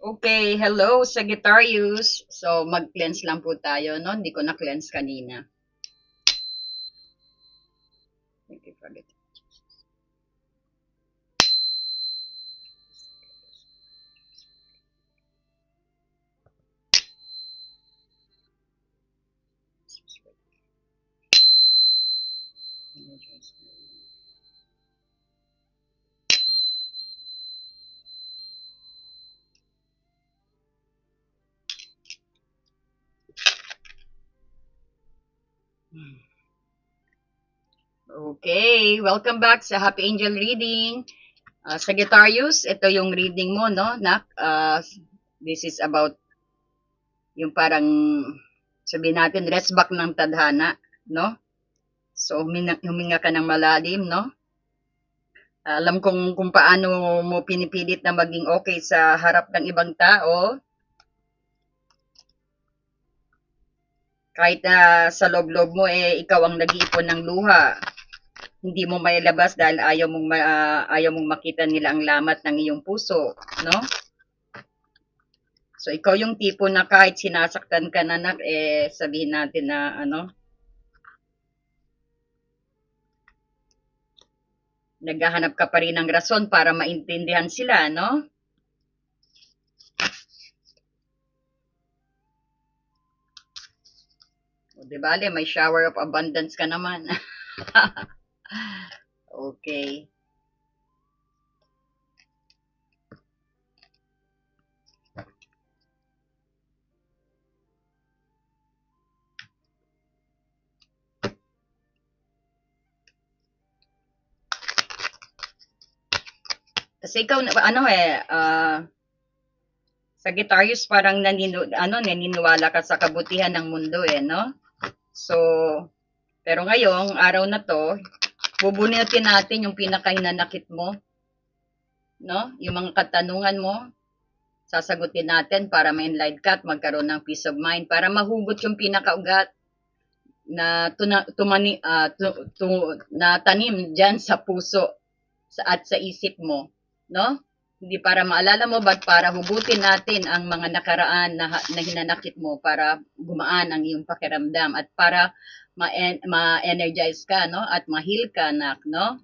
Okay, hello Sagittarius. So, mag-cleanse lang po tayo, no? Hindi ko na-cleanse kanina. Thank you for it. Okay, welcome back sa Happy Angel Reading. Sagittarius, ito yung reading mo, no? This is about yung parang sabihin natin rest back ng tadhana, no? So, huminga ka ng malalim, no? Alam kung paano mo pinipilit na maging okay sa harap ng ibang tao. Kahit na sa loob-loob mo, ikaw ang nag-iipon ng luha. Hindi mo mailabas dahil ayaw mong makita nila ang lamat ng iyong puso, no? So, ikaw yung tipo na kahit sinasaktan ka na sabihin natin na, naghahanap ka pa rin ng rason para maintindihan sila, no? O, di bale, may shower of abundance ka naman. Okay. Kasi ikaw, Sagittarius, parang naniniwala ka sa kabutihan ng mundo, no? So, pero ngayong araw na to, bubunutin natin yung pinakahinanakit mo, no? Yung mga katanungan mo, sasagutin natin para ma-enlighten ka at magkaroon ng peace of mind, para mahugot yung pinakaugat na na tanim diyan sa puso at sa isip mo, no? Hindi para maalala mo, but para hugutin natin ang mga nakaraan na hinanakit mo para gumaan ang iyong pakiramdam at para ma-energize ka, no? At ma-heal ka, no?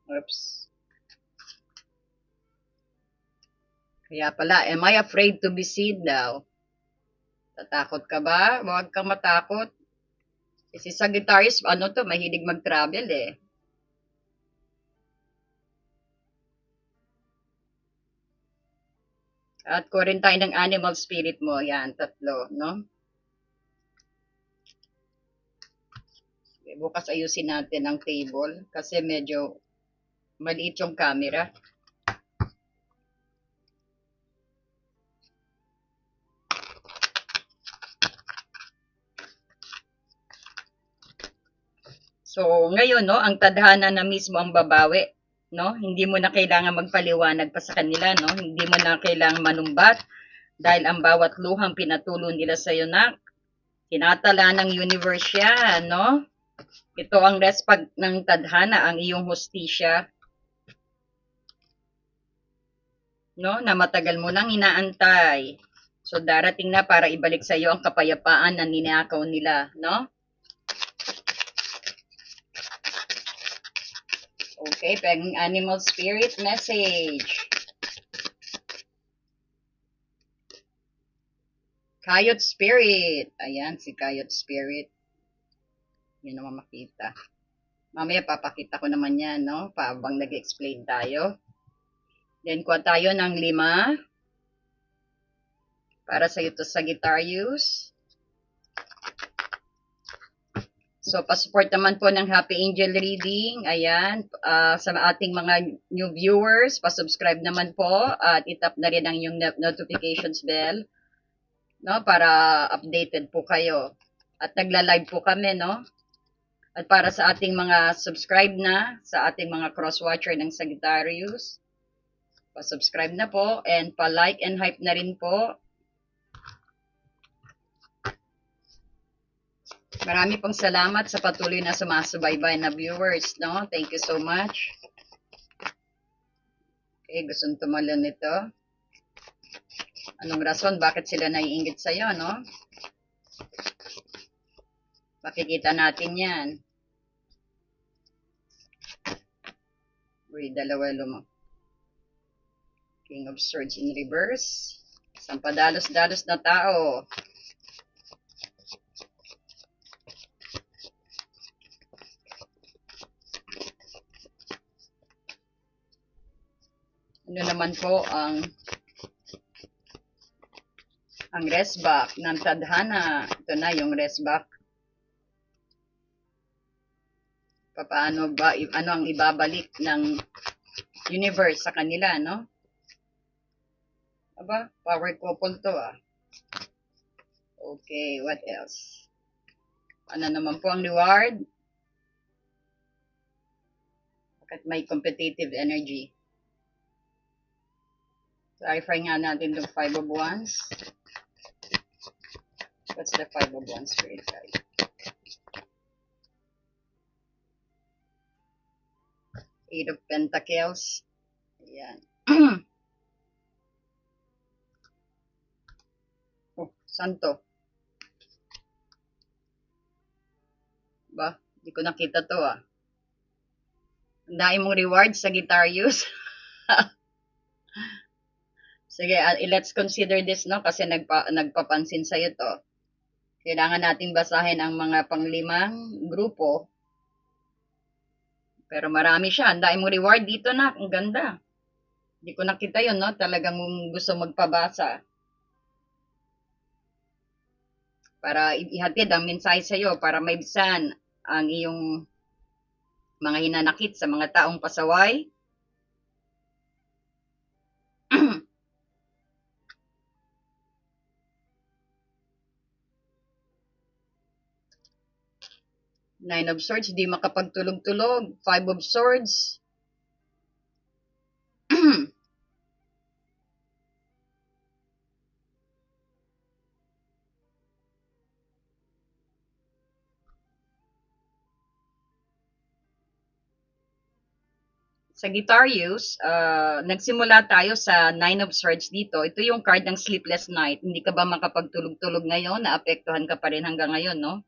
Oops. Kaya pala, am I afraid to be seen daw? Tatakot ka ba? Huwag kang matakot. Si Sagittarius, mahilig mag-travel eh. At kuha tayo ng animal spirit mo. Yan, tatlo, no? Okay, bukas ayusin natin ang table kasi medyo maliit yung camera. So, ngayon, no, ang tadhana na mismo ang babawi, no? Hindi mo na kailangan magpaliwanag pa sa kanila, no? Hindi mo na kailangan manumbat dahil ang bawat luhang pinatulo nila sa iyo na tinatala ng universe yan, no? Ito ang respect ng tadhana, ang iyong hostisya, no? Na matagal mo nang inaantay. So, darating na para ibalik sa iyo ang kapayapaan na ninakaw nila, no? Okay, pang animal spirit message. Coyote spirit. Ayan, si Coyote spirit. Yun naman makita. Mamaya papakita ko naman yan, no? Habang nag-explain tayo. Then, kuha tayo ng 5. Para sa ito, Sagittarius. So, pa-support naman po ng Happy Angel Reading. Ayan, sa ating mga new viewers, pa-subscribe naman po at itap na rin ang yung notifications bell, no, para updated po kayo. At nagla-live po kami, no? At para sa ating mga subscribe na, sa ating mga cross-watcher ng Sagittarius, pa-subscribe na po and pa-like and hype na rin po. Marami pong salamat sa patuloy na sumasubaybay na viewers, no? Thank you so much. Okay, gustong tumalon nito. Anong rason? Bakit sila naiingit sa'yo, no? Makikita natin yan. Uy, dalawa lumang. King of Swords in reverse. Isang padalos-dalos na tao. Ano naman po ang resback ng tadhana. Ito na yung resback. Paano ba, ano ang ibabalik ng universe sa kanila, no? Aba, power couple to Okay, what else? Ano naman po ang reward? Bakit may competitive energy? Clarify nga natin itong 5 of Wands. What's the 5 of Wands spirit guide? Eight of Pentacles. Ayan. Oh, santo. Ba, hindi ko nakita to Ang dami mong reward, Sagittarius. Sige, let's consider this, no? Kasi nagpapansin sa'yo to. Kailangan nating basahin ang mga panglimang grupo. Pero marami siya. Ang dami mong reward dito na. Ang ganda. Hindi ko nakita yun, no? Talagang gusto magpabasa. Para ihatid ang mensahe sa'yo, para maibsan ang iyong mga hinanakit sa mga taong pasaway. Nine of Swords, di makapagtulog-tulog. Five of Swords. Sagittarius, nagsimula tayo sa Nine of Swords dito. Ito yung card ng Sleepless Night. Hindi ka ba makapagtulog-tulog ngayon? Naapektuhan ka pa rin hanggang ngayon, no?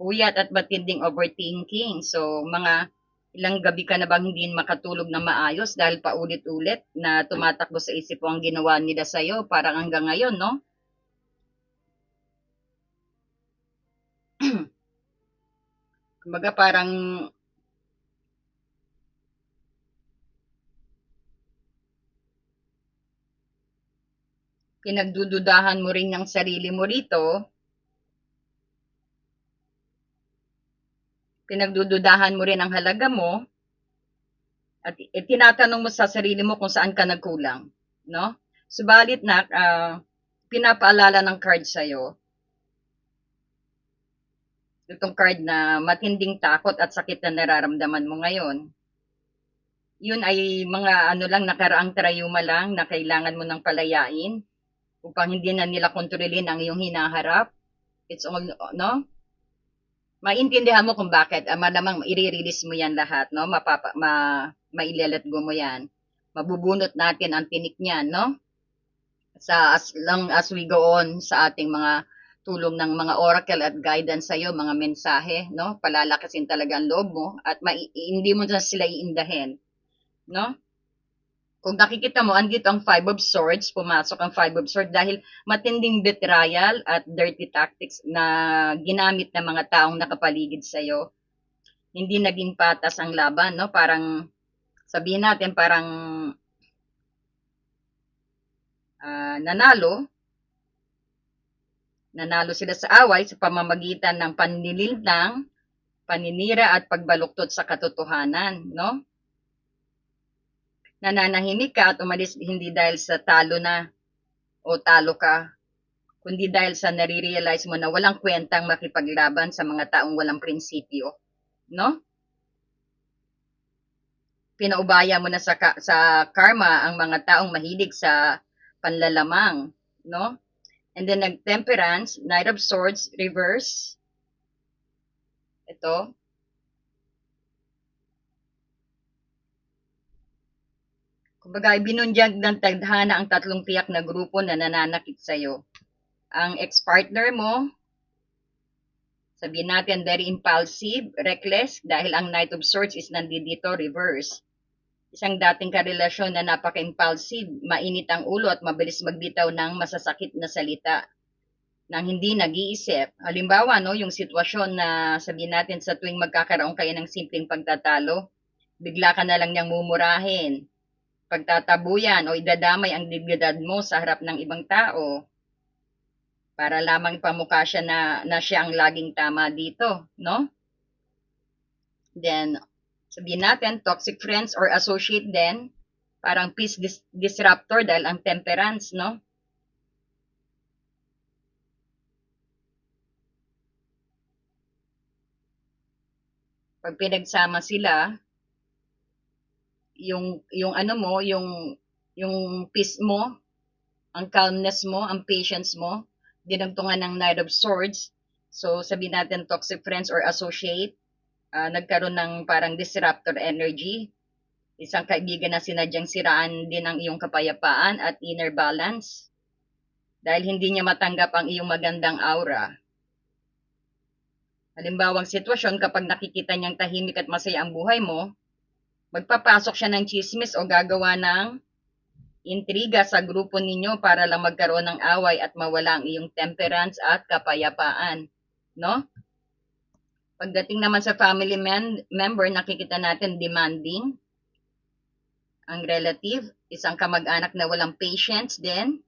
Puyat at matinding overthinking. So, mga ilang gabi ka na bang hindi makatulog na maayos dahil paulit-ulit na tumatakbo sa isip mo ang ginawa nila sa'yo parang hanggang ngayon, no? Kumbaga parang pinagdududahan mo rin ng sarili mo rito. Pinagdududahan mo rin ang halaga mo. At tinatanong mo sa sarili mo kung saan ka nagkulang, no? Subalit na pinapaalala ng card sa'yo, itong card na matinding takot at sakit na nararamdaman mo ngayon. Yun ay mga ano lang, nakaraang trayuma lang na kailangan mo ng palayain upang hindi na nila kontrolin ang iyong hinaharap. It's all, no? Maintindihan mo kung bakit. Malamang i-release mo yan lahat, no? Mailelet go mo yan. Mabubunot natin ang tinik niyan, no? As long as we go on sa ating mga tulong ng mga oracle at guidance sa iyo, mga mensahe, no? Palalakasin talaga ang loob mo at hindi mo na sila iindahin, no? Kung nakikita mo, andito ang Five of Swords, pumasok ang Five of Swords dahil matinding betrayal at dirty tactics na ginamit ng mga taong nakapaligid sa iyo. Hindi naging patas ang laban, no? Parang sabihin natin parang nanalo sila sa away sa pamamagitan ng panlilintang, paninira at pagbaluktot sa katotohanan, no? Nananahimik ka at umalis hindi dahil sa talo na o talo ka, kundi dahil sa nare-realize mo na walang kwentang makipaglaban sa mga taong walang prinsipyo, no? Pinaubaya mo na sa karma ang mga taong mahilig sa panlalamang, no? And then nag-temperance, Knight of Swords, reverse. Ito. Kumbaga, binunyag ng tadhana ang tatlong tiyak na grupo na nananakit sa'yo. Ang ex-partner mo, sabihin natin very impulsive, reckless, dahil ang Knight of Swords is nandito reverse. Isang dating karelasyon na napaka-impulsive, mainit ang ulo at mabilis magbitaw ng masasakit na salita nang hindi nag-iisip. Halimbawa, no, yung sitwasyon na sabihin natin sa tuwing magkakaroon kayo ng simpleng pagtatalo, bigla ka na lang niyang mumurahin, pagtatabuyan o idadamay ang dignidad mo sa harap ng ibang tao para lamang ipamukha siya na siya ang laging tama dito, no? Then, sabihin natin, toxic friends or associate din, parang peace disruptor dahil ang temperance, no? Pag pinagsama sila, yung ano mo, yung peace mo, ang calmness mo, ang patience mo, dinagtungan ng Knight of Swords. So, sabihin natin toxic friends or associate, nagkaroon ng parang disruptor energy. Isang kaibigan na sinadyang siraan din ang iyong kapayapaan at inner balance dahil hindi niya matanggap ang iyong magandang aura. Halimbawang sitwasyon, kapag nakikita niyang tahimik at masaya ang buhay mo, magpapasok siya ng chismis o gagawa ng intriga sa grupo ninyo para lang magkaroon ng away at mawala ang iyong temperance at kapayapaan. No? Pagdating naman sa family member, nakikita natin demanding. Ang relative, isang kamag-anak na walang patience din.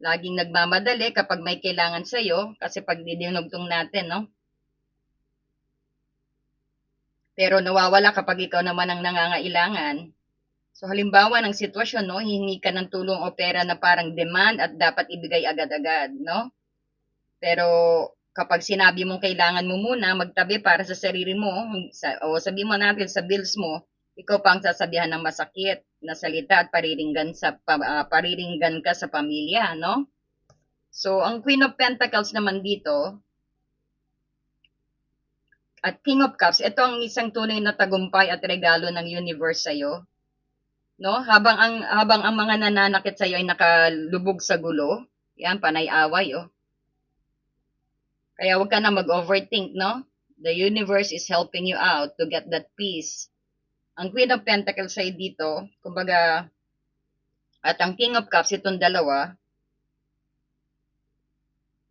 Laging nagmamadali kapag may kailangan sa'yo kasi pag didinugtong natin, no? Pero nawawala kapag ikaw naman ang nangangailangan. So halimbawa ng sitwasyon, no, hihingi ka ng tulong o pera na parang demand at dapat ibigay agad-agad, no? Pero kapag sinabi mong kailangan mo muna magtabi para sa sarili mo, o sabihin mo natin sa bills mo, ikaw pa ang sasabihan ng masakit na salita at pariringgan ka sa pamilya, no? So ang Queen of Pentacles naman dito at King of Cups, ito ang isang tunay na tagumpay at regalo ng universe sa iyo, no? Habang ang mga nananakit sa iyo ay nakalubog sa gulo, yan panay away, oh. Kaya wag ka na mag-overthink, no? The universe is helping you out to get that peace. Ang Queen of Pentacles ay dito, kumbaga, at ang King of Cups, itong dalawa,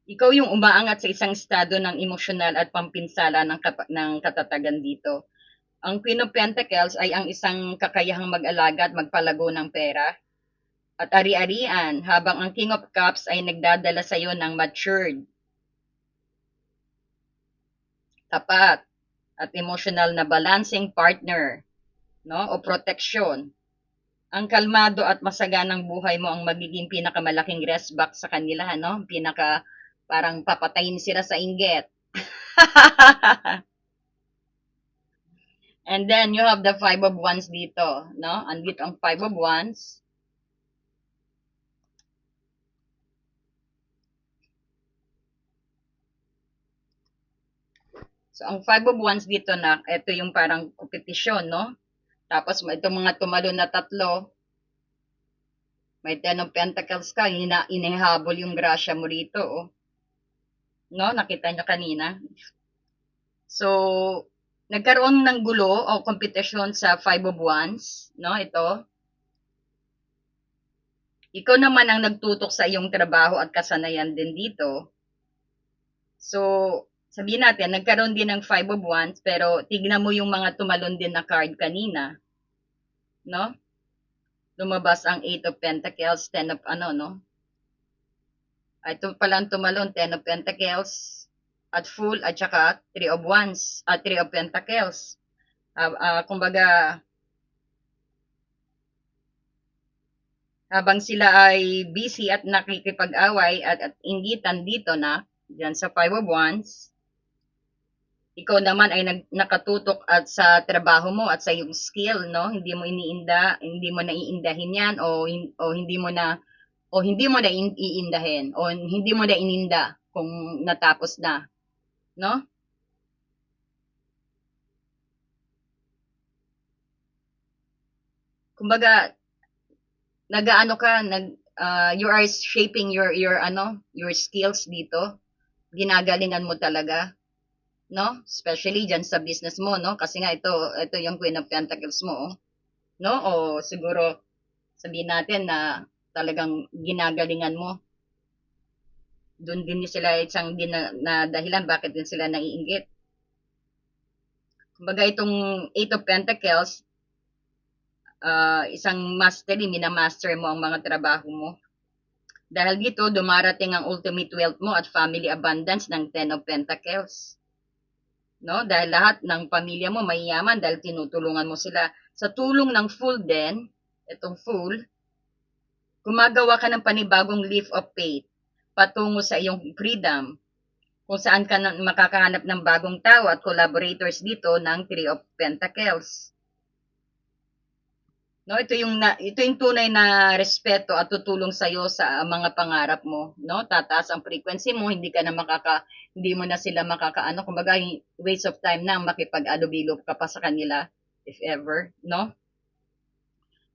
ikaw yung umaangat sa isang estado ng emosyonal at pampinsala ng katatagan dito. Ang Queen of Pentacles ay ang isang kakayahang mag-alaga at magpalago ng pera at ari-arian, habang ang King of Cups ay nagdadala sa iyo ng matured, tapat, at emotional na balancing partner, no? O proteksyon. Ang kalmado at masaganang buhay mo ang magiging pinakamalaking rest back sa kanila, no? Parang papatayin sila sa inggit. And then you have the Five of Wands dito, no? Andito ang Five of Wands. So, ang Five of Wands dito na, ito yung parang kompetisyon, no? Tapos, itong mga tumalon na tatlo, may Ten of Pentacles ka, inihabol yung grasya mo rito, oh. No? Nakita nyo kanina? So, nagkaroon ng gulo o kompetisyon sa Five of Wands, no? Ito. Ikaw naman ang nagtutok sa iyong trabaho at kasanayan din dito. So, sabihin natin, nagkaroon din ng Five of Wands, pero tignan mo yung mga tumalon din na card kanina. No? Lumabas ang Eight of Pentacles, Ten of ano, no? Ito pala ang tumalon, Ten of Pentacles, at Full, at saka Three of Wands, at Three of Pentacles. Kumbaga, habang sila ay busy at nakikipag-away at inggitan dito na, dyan sa Five of Wands, ikaw naman ay nakatutok at sa trabaho mo at sa iyong skill, no? Hindi mo na iindahin yan o hindi mo na iindahin o hindi mo na ininda kung natapos na, no? Kumbaga, nag-aano ka, you are shaping your skills dito. Ginagalingan mo talaga, no? Especially diyan sa business mo, no? Kasi nga ito yung Queen of Pentacles mo, oh. No? O siguro sabihin natin na talagang ginagalingan mo. Doon din sila isang din na dahilan bakit din sila naiinggit. Kumbaga itong Eight of Pentacles, isang mastery, minamaster mo ang mga trabaho mo. Dahil dito, dumarating ang ultimate wealth mo at family abundance ng Ten of Pentacles. No? Dahil lahat ng pamilya mo mayayaman dahil tinutulungan mo sila. Sa tulong ng Fool din, itong Fool, gumagawa ka ng panibagong leap of faith patungo sa iyong freedom, kung saan ka makakahanap ng bagong tao at collaborators dito ng Three of Pentacles. No, ito yung tunay na respeto at tutulong sa iyo sa mga pangarap mo, no? Tataas ang frequency mo, hindi mo na sila makakaano, kumbaga waste of time na makipag-alubilo ka pa sa kanila if ever, no?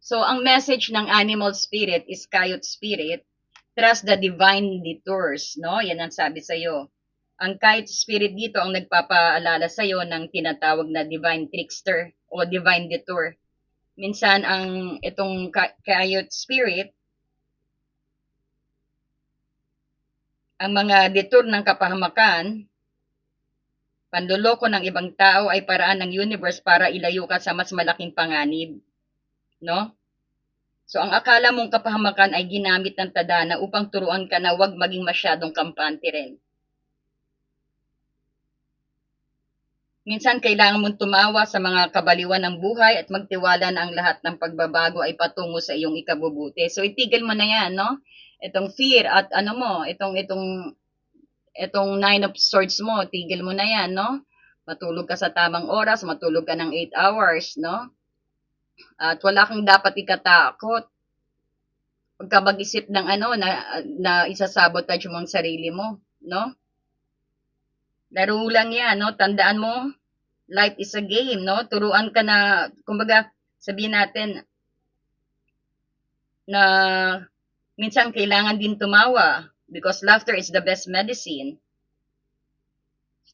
So ang message ng animal spirit is coyote spirit, trust the divine detours, no? Yan ang sabi sa iyo. Ang coyote spirit dito ang nagpapaalala sa iyo ng tinatawag na divine trickster o divine detour. Minsan ang itong coyote spirit, ang mga detour ng kapahamakan, panloloko ng ibang tao ay paraan ng universe para ilayo ka sa mas malaking panganib, no? So ang akala mong kapahamakan ay ginamit ng tadhana upang turuan ka na huwag maging masyadong kampante rin. Minsan kailangan mong tumawa sa mga kabaliwan ng buhay at magtiwala na ang lahat ng pagbabago ay patungo sa iyong ikabubuti. So itigil mo na yan, no? Itong fear at itong Nine of Swords mo, tigil mo na yan, no? Matulog ka sa tamang oras, matulog ka ng 8 hours, no? At wala kang dapat ikatakot. Huwag ka mag-isip ng na isasabotage mo ang sarili mo, no? Laro lang yan, no? Tandaan mo, life is a game, no? Turuan ka na, kumbaga, sabihin natin na minsan kailangan din tumawa because laughter is the best medicine.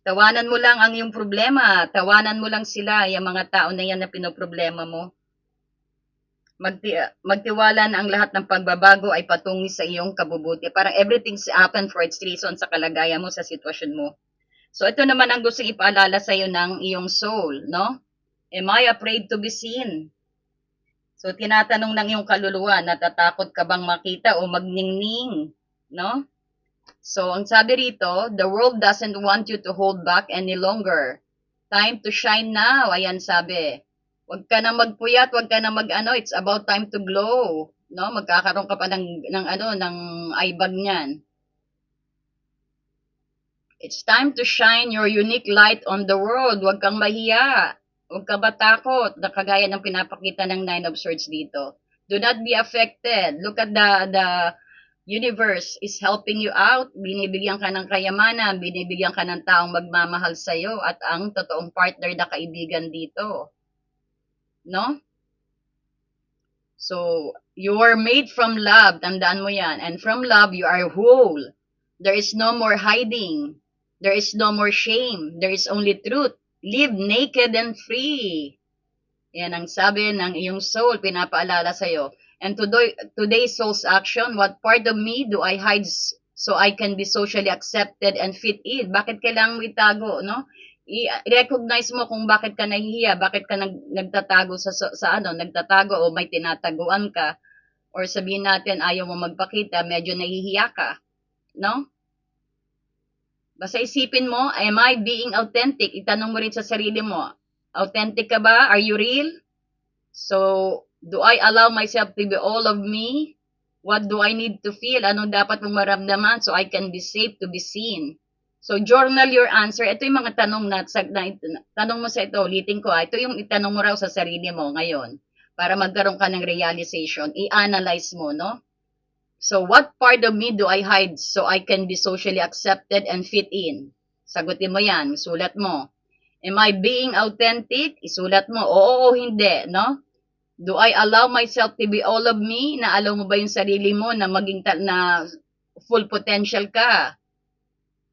Tawanan mo lang ang iyong problema, tawanan mo lang sila, yung mga tao na yan na pinoproblema mo. Magtiwala na ang lahat ng pagbabago ay patungo sa iyong kabubuti. Parang everything's happen for its reason sa kalagayan mo, sa sitwasyon mo. So ito naman ang gusto ipaalala sa iyo ng iyong soul, no? Am I afraid to be seen? So tinatanong ng iyong kaluluwa, natatakot ka bang makita o magningning, no? So ang sabi rito, the world doesn't want you to hold back any longer. Time to shine now, ayan sabi. Huwag ka na magpuyat, huwag ka na it's about time to glow, no? Magkakaroon ka pa ng eye bag niyan. It's time to shine your unique light on the world. Huwag kang mahiya. Huwag ka matakot. Kagaya ng pinapakita ng Nine of Swords dito. Do not be affected. Look at the universe is helping you out. Binibigyan ka ng kayamanan. Binibigyan ka ng taong magmamahal sa'yo at ang totoong partner na kaibigan dito. No? So, you are made from love. Tandaan mo yan. And from love, you are whole. There is no more hiding. There is no more shame. There is only truth. Live naked and free. Yan ang sabi ng iyong soul, pinapaalala sa'yo. And today's soul's action, what part of me do I hide so I can be socially accepted and fit in? Bakit kailangan mo itago, no? I-recognize mo kung bakit ka nahihiya, bakit ka nagtatago nagtatago o may tinataguan ka, or sabihin natin ayaw mo magpakita, medyo nahihiya ka, no? Basta isipin mo, am I being authentic? Itanong mo rin sa sarili mo, authentic ka ba? Are you real? So, do I allow myself to be all of me? What do I need to feel? Anong dapat mong maramdaman so I can be safe to be seen? So, journal your answer. Ito yung mga tanong tanong mo sa ito, ulitin ko, ito yung itanong mo raw sa sarili mo ngayon para magkaroon ka ng realization. I-analyze mo, no? So, what part of me do I hide so I can be socially accepted and fit in? Sagutin mo yan, sulat mo. Am I being authentic? Isulat mo, oo o hindi, no? Do I allow myself to be all of me? Naalaw mo ba yung sarili mo na maging na full potential ka?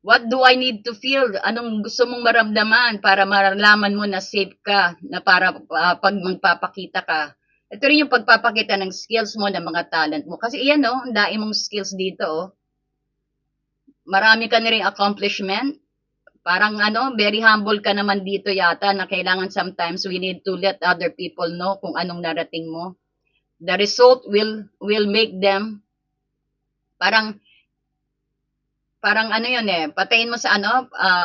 What do I need to feel? Anong gusto mong maramdaman para malalaman mo na safe ka, na para pag magpapakita ka? Ito rin yung pagpapakita ng skills mo, ng mga talent mo. Kasi iyan, no, ang dami mong skills dito. Oh. Marami ka na rin accomplishment. Parang very humble ka naman dito yata na kailangan sometimes we need to let other people know kung anong narating mo. The result will make them parang yun patayin mo sa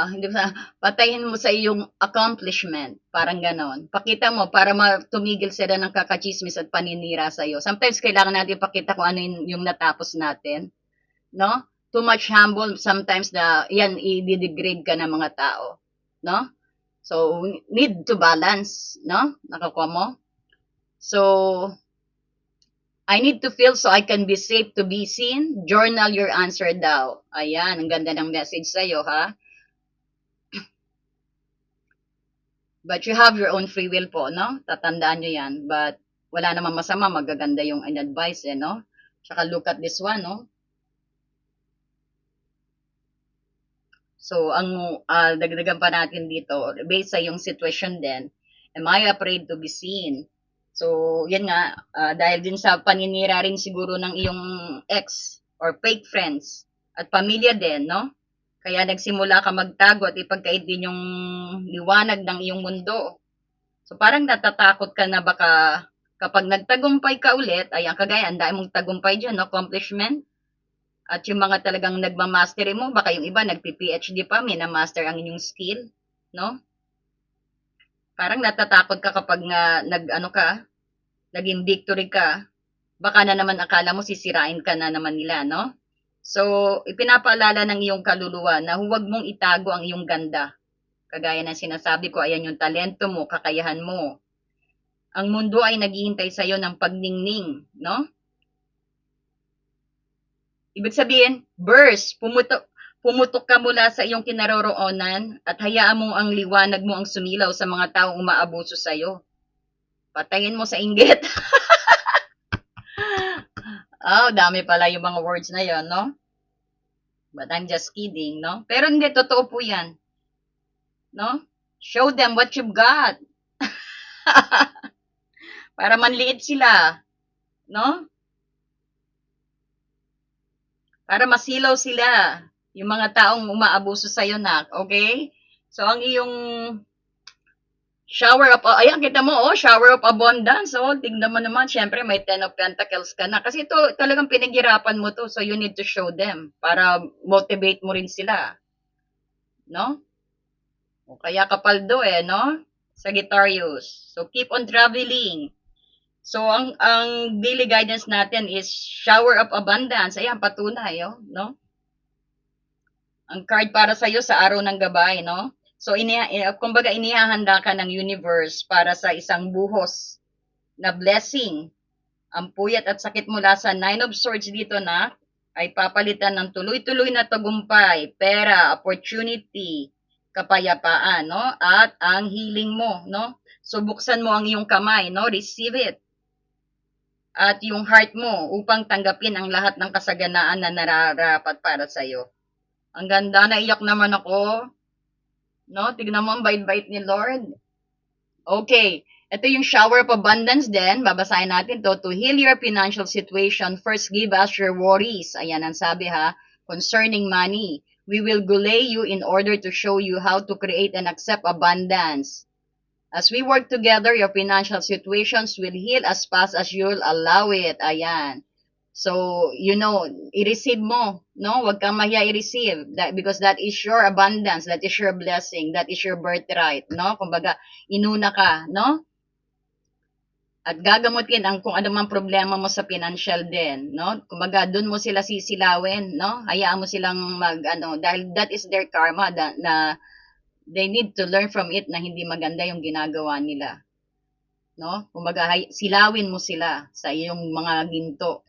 hindi ba, patayin mo sa iyong accomplishment, parang ganon. Pakita mo para tumigil sila ng kakachismis at paninira sa iyo. Sometimes kailangan natin pakita kung ano yung natapos natin, no? Too much humble sometimes na yan i-degrade ka ng mga tao, no? So need to balance, no? Nakakuha mo? So I need to feel so I can be safe to be seen. Journal your answer daw. Ayan, ang ganda ng message sa'yo, ha? But you have your own free will po, no? Tatandaan nyo yan. But wala namang masama, magaganda yung advice, no? Tsaka look at this one, no? So, ang dagdagan pa natin dito, based sa yung situation din, am I afraid to be seen? So, yan nga, dahil din sa paninira rin siguro ng iyong ex or fake friends at pamilya din, no? Kaya nagsimula ka magtago at ipagkait din yung liwanag ng iyong mundo. So, parang natatakot ka na baka kapag nagtagumpay ka ulit, ayan, kagaya, ang dami mong tagumpay dyan, no? Accomplishment. At yung mga talagang nagmamastery mo, baka yung iba nagpi-PhD pa, may na-master ang inyong skill, no? Parang natatakot ka kapag nga naging victory ka, baka na naman akala mo sisirain ka na naman nila, no? So, ipinapaalala ng iyong kaluluwa na huwag mong itago ang iyong ganda. Kagaya ng sinasabi ko, ayan yung talento mo, kakayahan mo. Ang mundo ay naghihintay sa iyo ng pagningning, no? Ibig sabihin, burst, pumutok ka mula sa iyong kinaroroonan at hayaan mo ang liwanag mo ang sumilaw sa mga taong umaabuso sa iyo. Patayin mo sa inggit. Dami pala yung mga words na yon, no? But I'm just kidding, no? Pero hindi, totoo po yan. No? Show them what you've got. Para manliit sila. No? Para masilaw sila. Yung mga taong umaabuso sa'yo na. Okay? So, ang iyong shower of, ayan, kita mo, shower of abundance. Tingnan mo naman, syempre, may 10 of Pentacles ka na. Kasi ito, talagang pinaghirapan mo to. So, you need to show them para motivate mo rin sila. No? O kaya kapaldo no? Sagittarius. So, keep on traveling. So, ang daily guidance natin is shower of abundance. Ayan, patunay, no? Ang card para sa'yo sa araw ng gabay, no? So, kumbaga, inihahanda ka ng universe para sa isang buhos na blessing. Ang puyat at sakit mula sa 9 of Swords dito na ay papalitan ng tuloy-tuloy na tagumpay, pera, opportunity, kapayapaan, no? At ang healing mo, no? So, buksan mo ang iyong kamay, no? Receive it. At yung heart mo upang tanggapin ang lahat ng kasaganaan na nararapat para sa iyo. Ang ganda, naiyak naman ako. No? Tignan mo ang bait-bait ni Lord. Okay. Ito yung shower of abundance din. Babasahin natin to. To heal your financial situation, first give us your worries. Ayan ang sabi concerning money. We will gulay you in order to show you how to create and accept abundance. As we work together, your financial situations will heal as fast as you'll allow it. Ayan. So, i-receive mo, no? Huwag kang mahiya i-receive because that is your abundance, that is your blessing, that is your birthright, no? Kumbaga, inuna ka, no? At gagamutin ang kung ano mang problema mo sa financial din, no? Kumbaga, doon mo sila sisilawin, no? Hayaan mo silang dahil that is their karma na they need to learn from it na hindi maganda yung ginagawa nila. No? Kumbaga, silawin mo sila sa iyong mga ginto,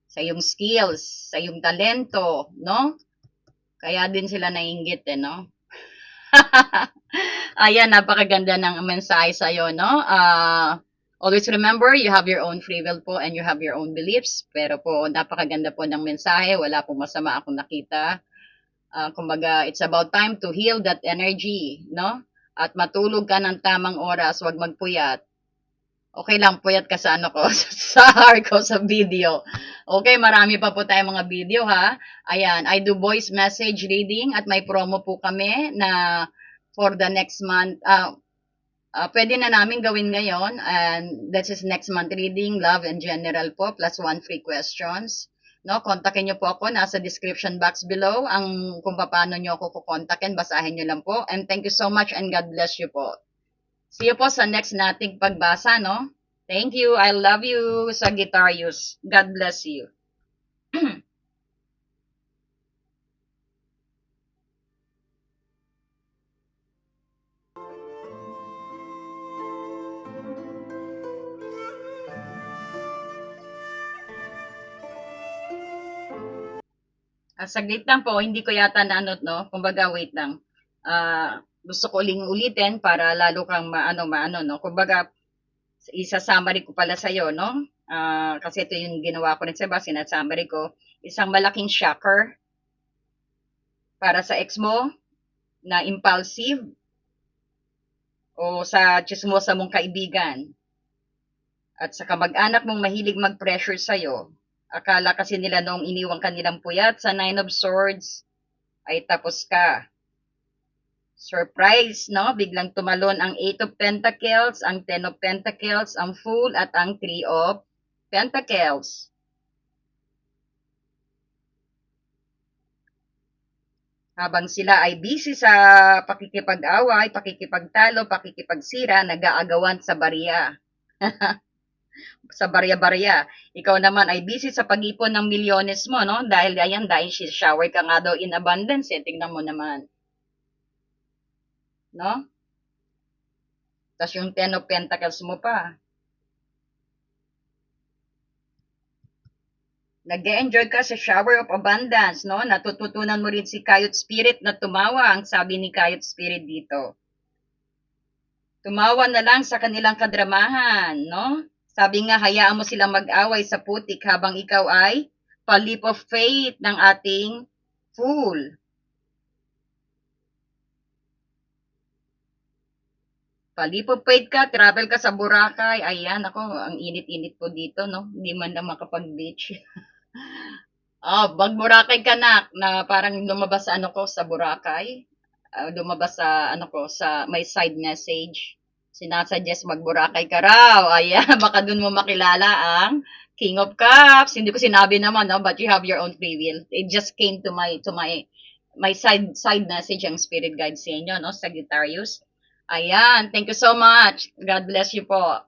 sa iyong skills, sa iyong talento, no? Kaya din sila nainggit, no? Ayan, napakaganda ng mensahe sa iyo, no? Always remember, you have your own free will po and you have your own beliefs. Pero po, napakaganda po ng mensahe. Wala pong masama akong nakita. Kumbaga, it's about time to heal that energy, no? At matulog ka ng tamang oras, huwag magpuyat. Okay lang, puyat ka sa ano ko, sa heart ko, sa video. Okay, marami pa po tayong mga video ha. Ayan, I do voice message reading at may promo po kami na for the next month. Pwede na namin gawin ngayon and this is next month reading, love and general po, plus 1 free questions. No, kontakin niyo po ako, nasa description box below ang kung paano niyo ako kukontakin, basahin niyo lang po. And thank you so much and God bless you po. See you po sa next nating pagbasa, no? Thank you. I love you, Sagittarius. God bless you. Saglit lang po, hindi ko yata naanot, no? Kumbaga, wait lang. Gusto ko uling ulitin para lalo kang maano, no? Kumbaga, isa-summary ko pala sa'yo, no? Kasi ito yung ginawa ko rin sa iba, sinasummary ko. Isang malaking shocker para sa ex mo na impulsive o sa chismosa mong kaibigan at sa kamag-anak mong mahilig mag-pressure sa'yo. Akala kasi nila noong iniwang kanilang puyat sa Nine of Swords ay tapos ka. Surprise, no? Biglang tumalon ang Eight of Pentacles, ang Ten of Pentacles, ang Fool, at ang Three of Pentacles. Habang sila ay busy sa pakikipag-away, pakikipagtalo, pakikipagsira, nag-aagawan sa barya. Sa barya-barya. Ikaw naman ay busy sa pag-ipon ng milyones mo, no? Dahil shower ka nga daw in abundance, eh. Tingnan mo naman. No? Tapos yung Ten of Pentacles mo pa. Nag-enjoy ka sa shower of abundance, no? Natututunan mo rin si Kayot Spirit na tumawa, ang sabi ni Kayot Spirit dito. Tumawa na lang sa kanilang kadramahan, no? Sabi nga, hayaan mo silang mag-away sa putik habang ikaw ay pa-leap of faith ng ating Fool. Pa-leap of faith ka, travel ka sa Boracay. Ayan, ako, ang init-init po dito, no? Hindi man lang makapag-beach. Mag-Boracay ka na parang lumabas sa ano ko sa Boracay. Lumabas sa ano ko sa may side message. Sinasuggest mag-Boracay ka raw. Ayan, baka dun mo makilala ang King of Cups. Hindi ko sinabi naman, no, but you have your own free will. It just came to my side message ang spirit guide sa inyo, no, Sagittarius. Ayan, thank you so much. God bless you po.